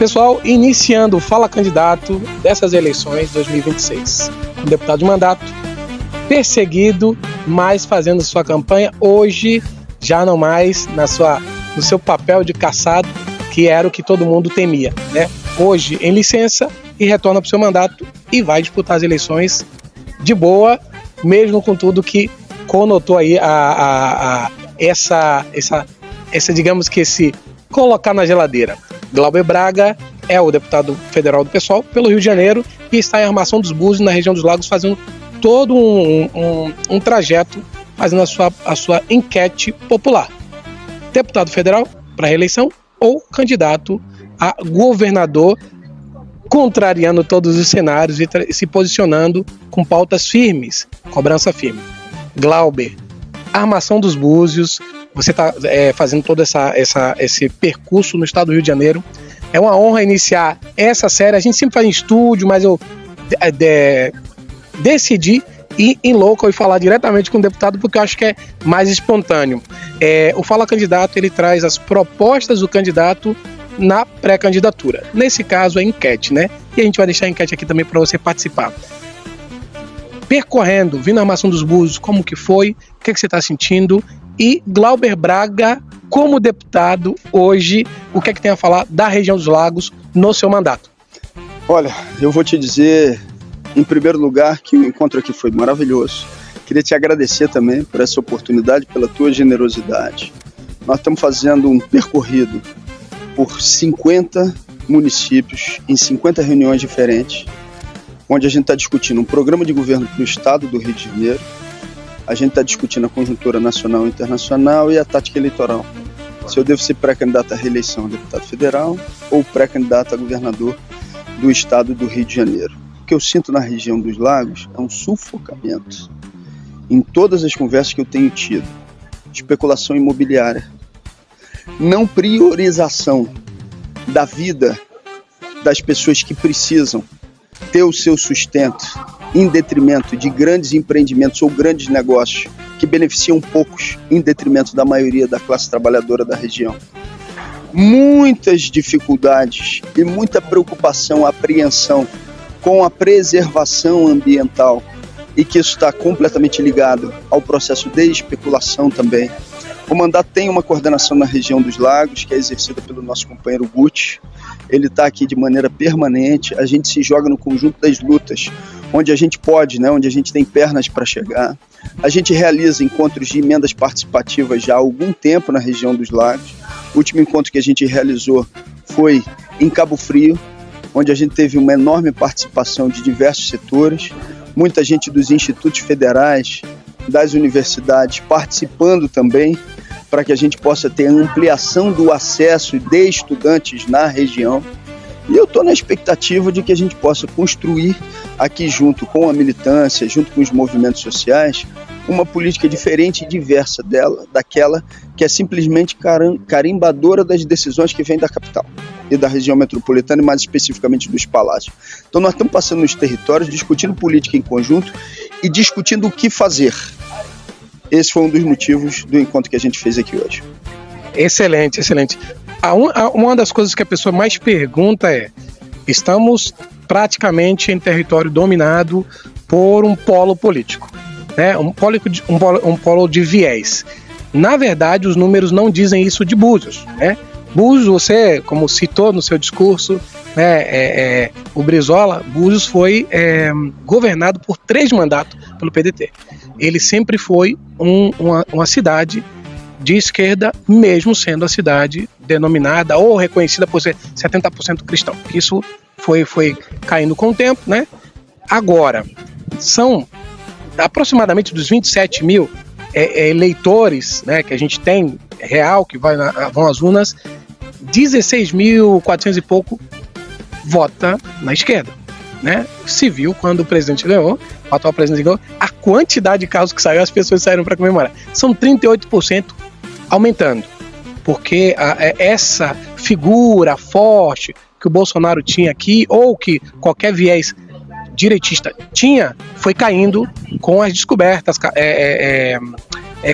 Pessoal, iniciando o Fala Candidato dessas eleições 2026. Um deputado de mandato, perseguido, mas fazendo sua campanha hoje, já não mais no seu papel de caçado, que era o que todo mundo temia, né? Hoje em licença e retorna para o seu mandato e vai disputar as eleições de boa, mesmo com tudo que conotou aí essa digamos que esse colocar na geladeira. Glauber Braga é o deputado federal do PSOL pelo Rio de Janeiro e está em Armação dos Búzios, na região dos Lagos, fazendo todo um trajeto, fazendo a sua enquete popular. Deputado federal para reeleição ou candidato a governador, contrariando todos os cenários e se posicionando com pautas firmes, cobrança firme. Glauber, Armação dos Búzios, você está fazendo todo esse percurso no estado do Rio de Janeiro. É uma honra iniciar essa série. A gente sempre faz em estúdio, mas eu decidi ir em local e falar diretamente com o deputado porque eu acho que é mais espontâneo. O Fala Candidato, ele traz as propostas do candidato na pré-candidatura. Nesse caso, é enquete, né? E a gente vai deixar a enquete aqui também para você participar. Percorrendo, vindo a Armação dos Búzios, como que foi, o que você está sentindo, e Glauber Braga, como deputado, hoje, o que tem a falar da região dos Lagos no seu mandato? Olha, eu vou te dizer, em primeiro lugar, que o encontro aqui foi maravilhoso. Queria te agradecer também por essa oportunidade, pela tua generosidade. Nós estamos fazendo um percorrido por 50 municípios, em 50 reuniões diferentes, onde a gente está discutindo um programa de governo para o estado do Rio de Janeiro, a gente está discutindo a conjuntura nacional e internacional e a tática eleitoral. Se eu devo ser pré-candidato à reeleição a deputado federal ou pré-candidato a governador do estado do Rio de Janeiro. O que eu sinto na região dos Lagos é um sufocamento. Em todas as conversas que eu tenho tido, especulação imobiliária, não priorização da vida das pessoas que precisam ter o seu sustento em detrimento de grandes empreendimentos ou grandes negócios que beneficiam poucos em detrimento da maioria da classe trabalhadora da região. Muitas dificuldades e muita preocupação, apreensão com a preservação ambiental e que isso está completamente ligado ao processo de especulação também. O mandato tem uma coordenação na região dos Lagos, que é exercida pelo nosso companheiro Guti. Ele está aqui de maneira permanente, a gente se joga no conjunto das lutas, onde a gente pode, né, onde a gente tem pernas para chegar. A gente realiza encontros de emendas participativas já há algum tempo na região dos Lagos. O último encontro que a gente realizou foi em Cabo Frio, onde a gente teve uma enorme participação de diversos setores, muita gente dos institutos federais, das universidades participando também, para que a gente possa ter ampliação do acesso de estudantes na região. E eu estou na expectativa de que a gente possa construir aqui junto com a militância, junto com os movimentos sociais, uma política diferente e diversa daquela que é simplesmente carimbadora das decisões que vêm da capital e da região metropolitana, e mais especificamente dos palácios. Então nós estamos passando nos territórios, discutindo política em conjunto e discutindo o que fazer. Esse foi um dos motivos do encontro que a gente fez aqui hoje. Excelente, excelente. Uma das coisas que a pessoa mais pergunta é: estamos praticamente em território dominado por um polo político, né? Um polo de viés. Na verdade, os números não dizem isso de Búzios, né? Búzios, você, como citou no seu discurso, né, o Brizola, Búzios foi governado por 3 mandatos pelo PDT. Ele sempre foi uma cidade de esquerda, mesmo sendo a cidade denominada ou reconhecida por ser 70% cristão. Isso foi caindo com o tempo, né? Agora, são aproximadamente dos 27 mil eleitores, né, que a gente tem real, que vão às urnas, 16.400 e pouco vota na esquerda, né? Se viu quando o presidente ganhou, o atual presidente ganhou, a quantidade de carros que saiu, as pessoas saíram para comemorar. São 38% aumentando, porque essa figura forte que o Bolsonaro tinha aqui, ou que qualquer viés direitista tinha, foi caindo com as descobertas,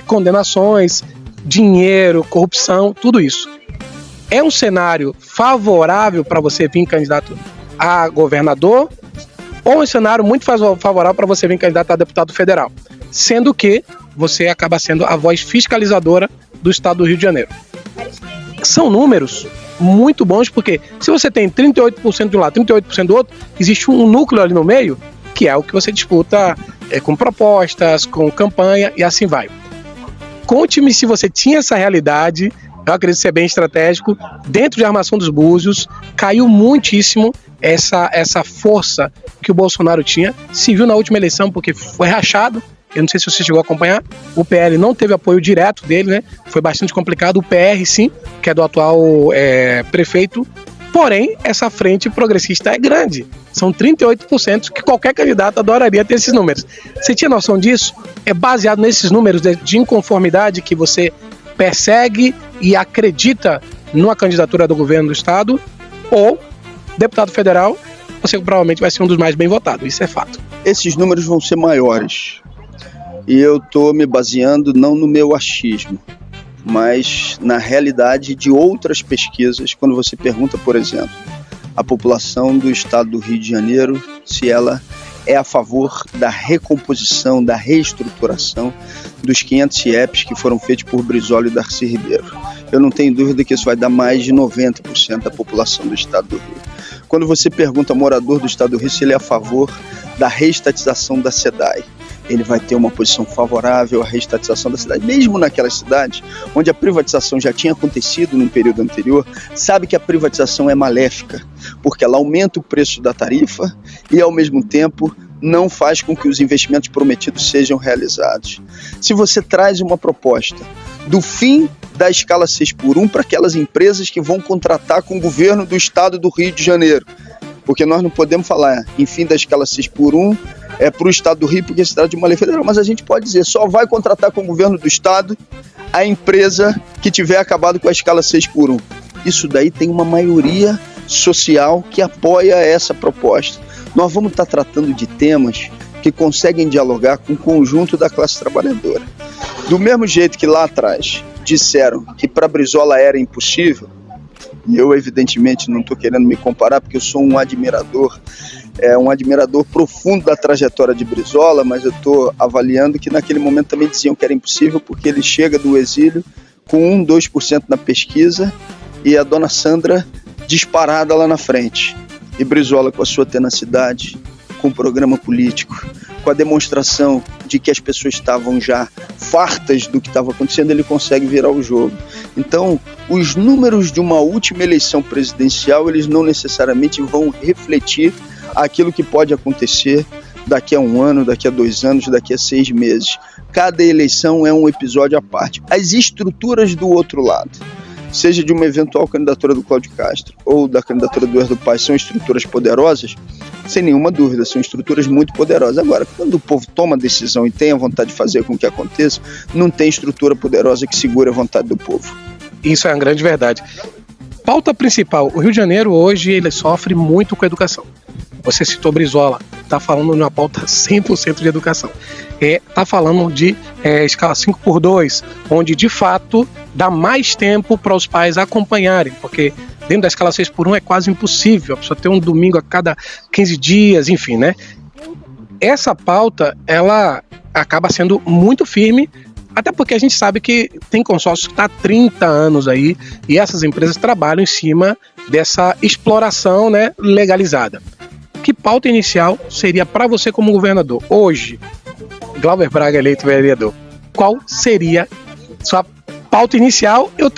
condenações, dinheiro, corrupção, tudo isso. é um cenário favorável para você vir candidato a governador ou um cenário muito favorável para você vir candidato a deputado federal, sendo que você acaba sendo a voz fiscalizadora do estado do Rio de Janeiro. São números muito bons, porque se você tem 38% de um lado, 38% do outro, existe um núcleo ali no meio, que é o que você disputa com propostas, com campanha e assim vai. Conte-me se você tinha essa realidade. Eu acredito ser bem estratégico. Dentro de Armação dos Búzios, caiu muitíssimo essa força que o Bolsonaro tinha. Se viu na última eleição, porque foi rachado. Eu não sei se você chegou a acompanhar. O PL não teve apoio direto dele, né? Foi bastante complicado. O PR, sim, que é do atual prefeito. Porém, essa frente progressista é grande. São 38% que qualquer candidato adoraria ter esses números. Você tinha noção disso? É baseado nesses números de inconformidade que você persegue e acredita numa candidatura do governo do estado, ou deputado federal, você provavelmente vai ser um dos mais bem votados. Isso é fato. Esses números vão ser maiores. E eu estou me baseando não no meu achismo, mas na realidade de outras pesquisas. Quando você pergunta, por exemplo, a população do estado do Rio de Janeiro se ela é a favor da recomposição, da reestruturação dos 500 CIEPs que foram feitos por Brizola e Darcy Ribeiro. Eu não tenho dúvida que isso vai dar mais de 90% da população do estado do Rio. Quando você pergunta ao morador do estado do Rio se ele é a favor da reestatização da SEDAI, ele vai ter uma posição favorável à reestatização da cidade. Mesmo naquelas cidades onde a privatização já tinha acontecido num período anterior, sabe que a privatização é maléfica, porque ela aumenta o preço da tarifa e, ao mesmo tempo, não faz com que os investimentos prometidos sejam realizados. Se você traz uma proposta do fim da escala 6x1 para aquelas empresas que vão contratar com o governo do estado do Rio de Janeiro, porque nós não podemos falar em fim da escala 6x1 para o estado do Rio, porque se trata de uma lei federal, mas a gente pode dizer, só vai contratar com o governo do estado a empresa que tiver acabado com a escala 6x1. Isso daí tem uma maioria social que apoia essa proposta. Nós vamos estar tratando de temas que conseguem dialogar com o conjunto da classe trabalhadora. Do mesmo jeito que lá atrás disseram que para Brizola era impossível, e eu evidentemente não estou querendo me comparar porque eu sou um admirador profundo da trajetória de Brizola, mas eu estou avaliando que naquele momento também diziam que era impossível porque ele chega do exílio com 2% na pesquisa e a dona Sandra disparada lá na frente. E Brizola, com a sua tenacidade, com o programa político, com a demonstração de que as pessoas estavam já fartas do que estava acontecendo, ele consegue virar o jogo. Então, os números de uma última eleição presidencial, eles não necessariamente vão refletir aquilo que pode acontecer daqui a 1 ano, daqui a 2 anos, daqui a 6 meses. Cada eleição é um episódio à parte. As estruturas do outro lado, seja de uma eventual candidatura do Cláudio Castro ou da candidatura do Eduardo Paes, são estruturas poderosas, sem nenhuma dúvida, são estruturas muito poderosas. Agora, quando o povo toma a decisão e tem a vontade de fazer com que aconteça, não tem estrutura poderosa que segure a vontade do povo. Isso é uma grande verdade. Pauta principal, o Rio de Janeiro hoje ele sofre muito com a educação. Você citou Brizola, está falando de uma pauta 100% de educação. Está falando de escala 5x2, onde de fato dá mais tempo para os pais acompanharem, porque dentro da escala 6x1 é quase impossível, a pessoa ter um domingo a cada 15 dias, enfim, né? Essa pauta, ela acaba sendo muito firme, até porque a gente sabe que tem consórcio que está há 30 anos aí, e essas empresas trabalham em cima dessa exploração, né, legalizada. Que pauta inicial seria para você como governador? Hoje, Glauber Braga eleito vereador, qual seria sua pauta inicial e a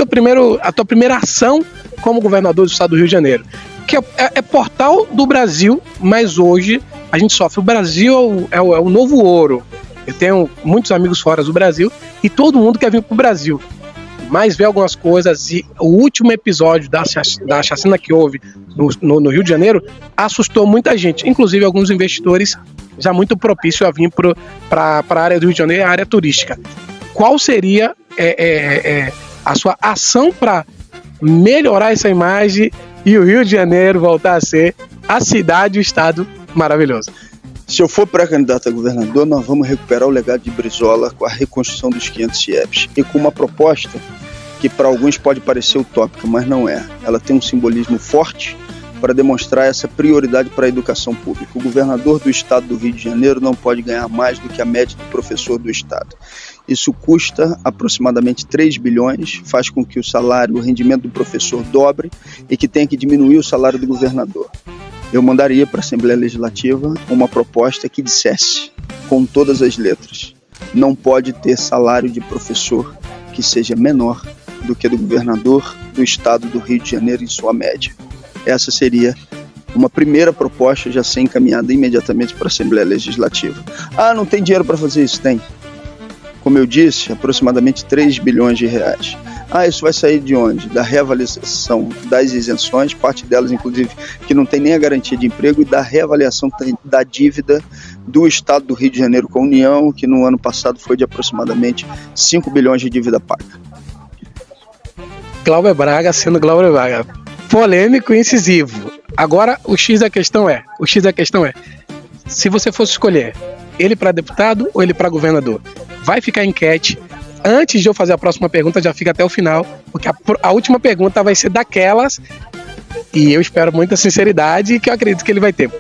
tua primeira ação como governador do estado do Rio de Janeiro? Que é portal do Brasil, mas hoje a gente sofre. O Brasil é o novo ouro. Eu tenho muitos amigos fora do Brasil e todo mundo quer vir para o Brasil. Mas vê algumas coisas, e o último episódio da chacina que houve no Rio de Janeiro assustou muita gente, inclusive alguns investidores já muito propícios a vir para a área do Rio de Janeiro, a área turística. Qual seria a sua ação para melhorar essa imagem e o Rio de Janeiro voltar a ser a cidade e o estado maravilhoso? Se eu for pré-candidato a governador, nós vamos recuperar o legado de Brizola com a reconstrução dos 500 CIEPs e com uma proposta que para alguns pode parecer utópica, mas não é. Ela tem um simbolismo forte para demonstrar essa prioridade para a educação pública. O governador do estado do Rio de Janeiro não pode ganhar mais do que a média do professor do estado. Isso custa aproximadamente 3 bilhões, faz com que o rendimento do professor dobre e que tenha que diminuir o salário do governador. Eu mandaria para a Assembleia Legislativa uma proposta que dissesse, com todas as letras, não pode ter salário de professor que seja menor do que do governador do estado do Rio de Janeiro em sua média. Essa seria uma primeira proposta já ser encaminhada imediatamente para a Assembleia Legislativa. Ah, não tem dinheiro para fazer isso? Tem. Como eu disse, aproximadamente 3 bilhões de reais. Ah, isso vai sair de onde? Da reavaliação das isenções, parte delas, inclusive, que não tem nem a garantia de emprego, e da reavaliação da dívida do Estado do Rio de Janeiro com a União, que no ano passado foi de aproximadamente 5 bilhões de dívida paga. Glauber Braga sendo Glauber Braga. Polêmico e incisivo. Agora, o X da questão é, se você fosse escolher ele para deputado ou ele para governador, vai ficar enquete. Antes de eu fazer a próxima pergunta, já fica até o final, porque a última pergunta vai ser daquelas, e eu espero muita sinceridade, que eu acredito que ele vai ter.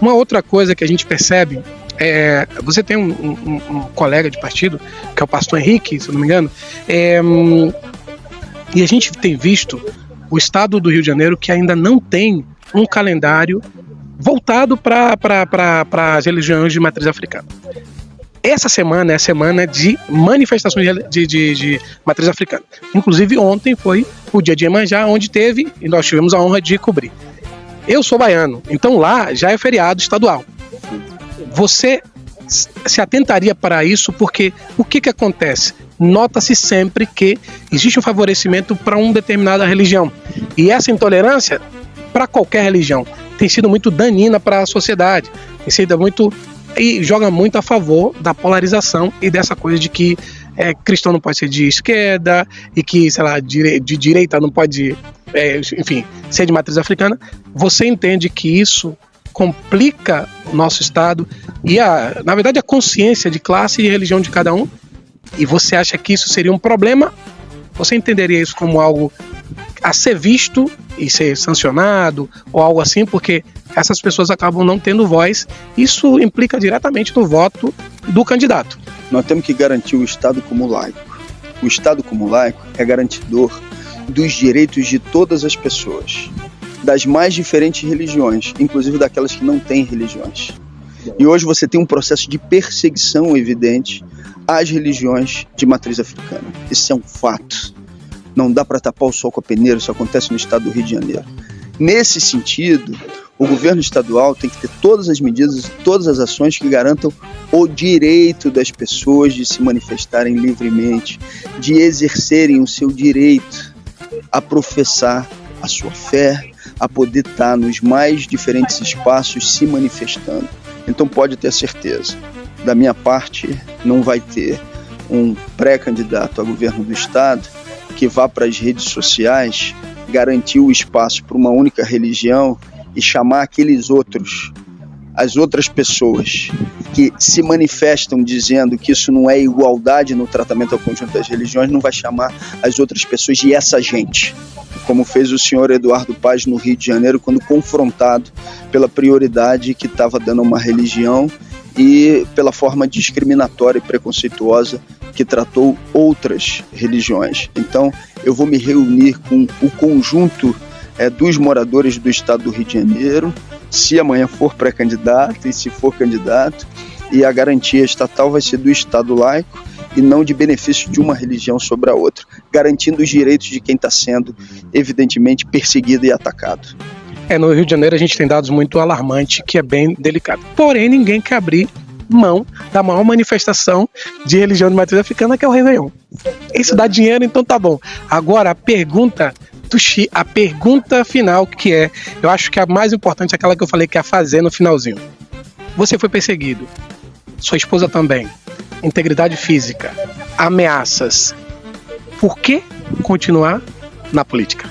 Uma outra coisa que a gente percebe, você tem um colega de partido, que é o pastor Henrique, se eu não me engano, e a gente tem visto o estado do Rio de Janeiro que ainda não tem um calendário voltado para as religiões de matriz africana. Essa semana é a semana de manifestações de matriz africana. Inclusive ontem foi o dia de Iemanjá, onde e nós tivemos a honra de cobrir. Eu sou baiano, então lá já é feriado estadual. Você se atentaria para isso, porque o que acontece? Nota-se sempre que existe um favorecimento para uma determinada religião. E essa intolerância, para qualquer religião, tem sido muito danina para a sociedade. Tem sido muito... E joga muito a favor da polarização e dessa coisa de que cristão não pode ser de esquerda e que, sei lá, de direita não pode, enfim, ser de matriz africana. Você entende que isso complica o nosso Estado e, na verdade, a consciência de classe e religião de cada um? E você acha que isso seria um problema? Você entenderia isso como algo a ser visto e ser sancionado ou algo assim, porque essas pessoas acabam não tendo voz? Isso implica diretamente no voto do candidato. Nós temos que garantir o Estado como laico. O Estado como laico é garantidor dos direitos de todas as pessoas, das mais diferentes religiões, inclusive daquelas que não têm religiões. E hoje você tem um processo de perseguição evidente às religiões de matriz africana. Isso é um fato. Não dá para tapar o sol com a peneira, isso acontece no estado do Rio de Janeiro. Nesse sentido, o governo estadual tem que ter todas as medidas, todas as ações que garantam o direito das pessoas de se manifestarem livremente, de exercerem o seu direito a professar a sua fé, a poder estar nos mais diferentes espaços se manifestando. Então pode ter certeza, da minha parte não vai ter um pré-candidato a governo do estado que vá para as redes sociais garantir o espaço para uma única religião e chamar as outras pessoas que se manifestam dizendo que isso não é igualdade no tratamento ao conjunto das religiões, não vai chamar as outras pessoas de essa gente, como fez o senhor Eduardo Paz no Rio de Janeiro, quando confrontado pela prioridade que estava dando a uma religião e pela forma discriminatória e preconceituosa que tratou outras religiões. Então, eu vou me reunir com o conjunto dos moradores do estado do Rio de Janeiro, se amanhã for pré-candidato e se for candidato, e a garantia estatal vai ser do Estado laico e não de benefício de uma religião sobre a outra, garantindo os direitos de quem está sendo, evidentemente, perseguido e atacado. No Rio de Janeiro a gente tem dados muito alarmantes, que é bem delicado. Porém, ninguém quer abrir mão da maior manifestação de religião de matriz africana, que é o Réveillon. Isso dá dinheiro, então tá bom. Agora, a pergunta final, que eu acho que a mais importante é aquela que eu falei que ia fazer no finalzinho. Você foi perseguido, sua esposa também, integridade física, ameaças. Por que continuar na política?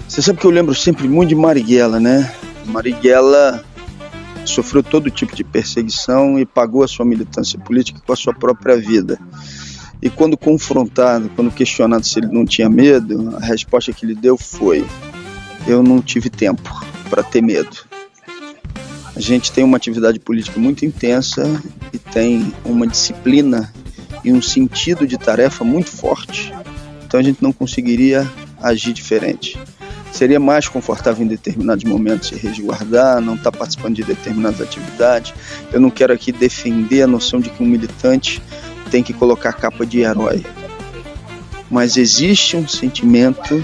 Você sabe que eu lembro sempre muito de Marighella, né? Marighella sofreu todo tipo de perseguição e pagou a sua militância política com a sua própria vida. E quando confrontado, quando questionado se ele não tinha medo, a resposta que ele deu foi: eu não tive tempo para ter medo. A gente tem uma atividade política muito intensa e tem uma disciplina e um sentido de tarefa muito forte. Então a gente não conseguiria agir diferente. Seria mais confortável em determinados momentos se resguardar, não estar participando de determinadas atividades. Eu não quero aqui defender a noção de que um militante tem que colocar a capa de herói. Mas existe um sentimento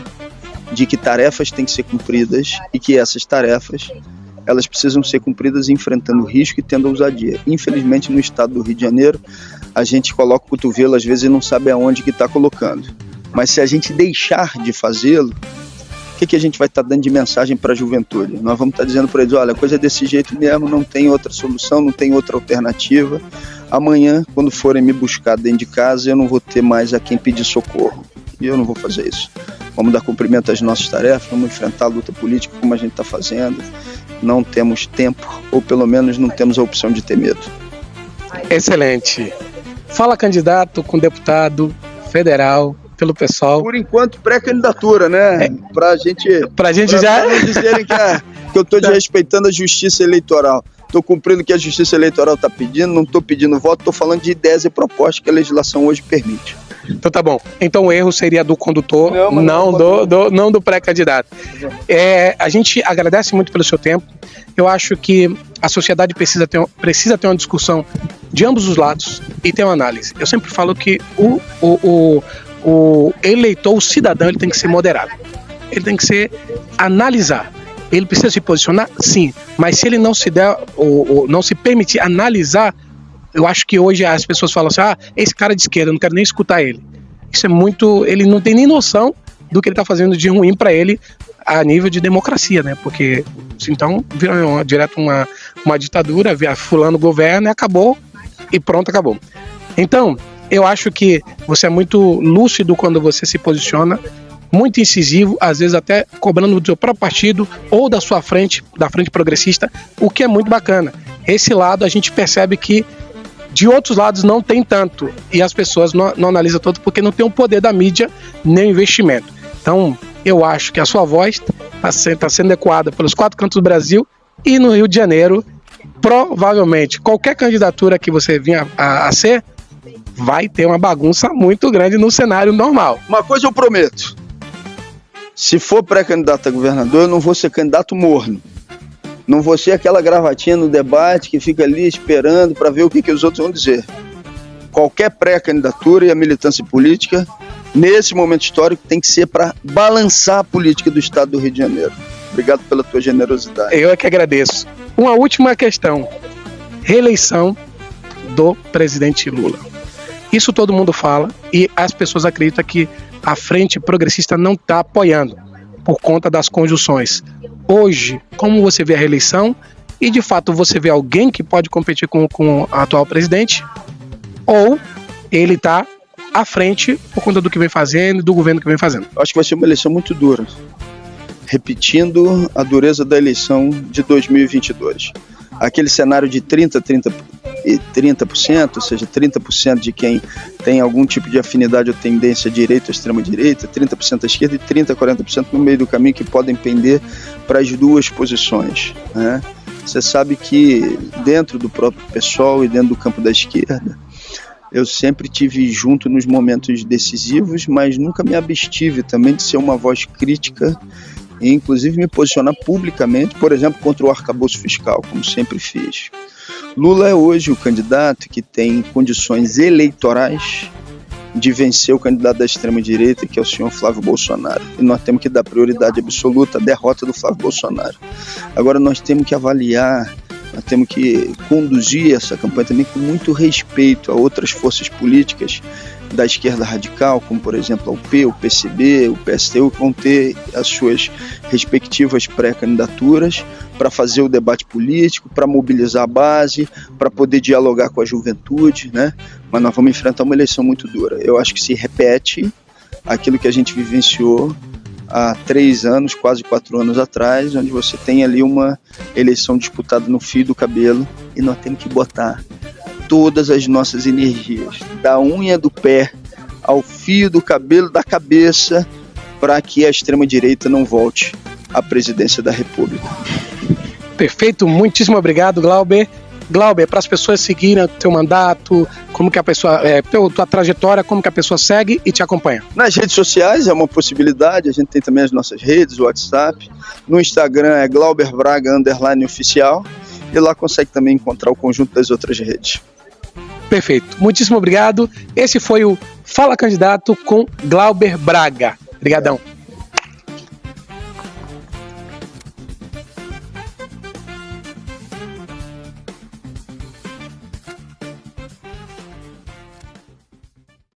de que tarefas têm que ser cumpridas e que essas tarefas elas precisam ser cumpridas enfrentando o risco e tendo ousadia. Infelizmente, no estado do Rio de Janeiro, a gente coloca o cotovelo às vezes e não sabe aonde que está colocando. Mas se a gente deixar de fazê-lo, o que a gente vai estar dando de mensagem para a juventude? Nós vamos estar dizendo para eles: olha, a coisa é desse jeito mesmo, não tem outra solução, não tem outra alternativa. Amanhã, quando forem me buscar dentro de casa, eu não vou ter mais a quem pedir socorro. E eu não vou fazer isso. Vamos dar cumprimento às nossas tarefas, vamos enfrentar a luta política como a gente está fazendo. Não temos tempo, ou pelo menos não temos a opção de ter medo. Excelente. Fala, candidato com deputado federal, pelo pessoal. Por enquanto, pré-candidatura, né? Pra gente já não dizerem que eu estou desrespeitando a justiça eleitoral. Estou cumprindo o que a justiça eleitoral está pedindo, não estou pedindo voto, estou falando de ideias e propostas que a legislação hoje permite. Então tá bom. Então o erro seria do condutor, não do pré-candidato. A gente agradece muito pelo seu tempo. Eu acho que a sociedade precisa ter uma discussão de ambos os lados e ter uma análise. Eu sempre falo que o eleitor, o cidadão, ele tem que ser moderado. Ele tem que analisar. Ele precisa se posicionar? Sim. Mas se ele não se der, ou não se permitir analisar, eu acho que hoje as pessoas falam assim: esse cara é de esquerda, eu não quero nem escutar ele. Isso é muito... Ele não tem nem noção do que ele está fazendo de ruim para ele a nível de democracia, né? Porque então vira direto uma ditadura, fulano governa e acabou, e pronto, acabou. Então, eu acho que você é muito lúcido quando você se posiciona, muito incisivo, às vezes até cobrando do seu próprio partido ou da sua frente, da frente progressista, o que é muito bacana. Esse lado a gente percebe que de outros lados não tem tanto, e as pessoas não analisam tanto porque não tem o poder da mídia nem o investimento. Então, eu acho que a sua voz está sendo ecoada pelos 4 cantos do Brasil, e no Rio de Janeiro, provavelmente, qualquer candidatura que você vinha a ser, vai ter uma bagunça muito grande no cenário normal. Uma coisa eu prometo: se for pré-candidato a governador, eu não vou ser candidato morno. Não vou ser aquela gravatinha no debate que fica ali esperando para ver o que os outros vão dizer. Qualquer pré-candidatura e a militância política, nesse momento histórico, tem que ser para balançar a política do estado do Rio de Janeiro. Obrigado pela tua generosidade. Eu é que agradeço. Uma última questão: reeleição do presidente Lula. Isso todo mundo fala e as pessoas acreditam que a frente progressista não está apoiando por conta das conjunções. Hoje, como você vê a reeleição e de fato você vê alguém que pode competir com o atual presidente, ou ele está à frente por conta do que vem fazendo e do governo que vem fazendo? Acho que vai ser uma eleição muito dura, repetindo a dureza da eleição de 2022. Aquele cenário de 30%, ou seja, 30% de quem tem algum tipo de afinidade ou tendência à direita ou extrema-direita, 30% à esquerda e 30% a 40% no meio do caminho, que podem pender para as duas posições, né? Você sabe que dentro do próprio PSOL e dentro do campo da esquerda, eu sempre tive junto nos momentos decisivos, mas nunca me abstive também de ser uma voz crítica e inclusive me posicionar publicamente, por exemplo, contra o arcabouço fiscal, como sempre fiz. Lula é hoje o candidato que tem condições eleitorais de vencer o candidato da extrema-direita, que é o senhor Flávio Bolsonaro. E nós temos que dar prioridade absoluta à derrota do Flávio Bolsonaro. Agora nós temos que avaliar, nós temos que conduzir essa campanha também com muito respeito a outras forças políticas da esquerda radical, como por exemplo a UP, o PCB, o PSTU, que vão ter as suas respectivas pré-candidaturas para fazer o debate político, para mobilizar a base, para poder dialogar com a juventude, né? Mas nós vamos enfrentar uma eleição muito dura. Eu acho que se repete aquilo que a gente vivenciou há 3 anos, quase 4 anos atrás, onde você tem ali uma eleição disputada no fio do cabelo, e nós temos que botar todas as nossas energias, da unha do pé ao fio do cabelo da cabeça para que a extrema-direita não volte à presidência da República. Perfeito, muitíssimo obrigado, Glauber. Glauber, para as pessoas seguirem teu mandato, como que a pessoa, tua trajetória, como que a pessoa segue e te acompanha? Nas redes sociais é uma possibilidade, a gente tem também as nossas redes, o WhatsApp. No Instagram é Glauber Braga _oficial e lá consegue também encontrar o conjunto das outras redes. Perfeito, muitíssimo obrigado. Esse foi o Fala Candidato com Glauber Braga. Obrigadão.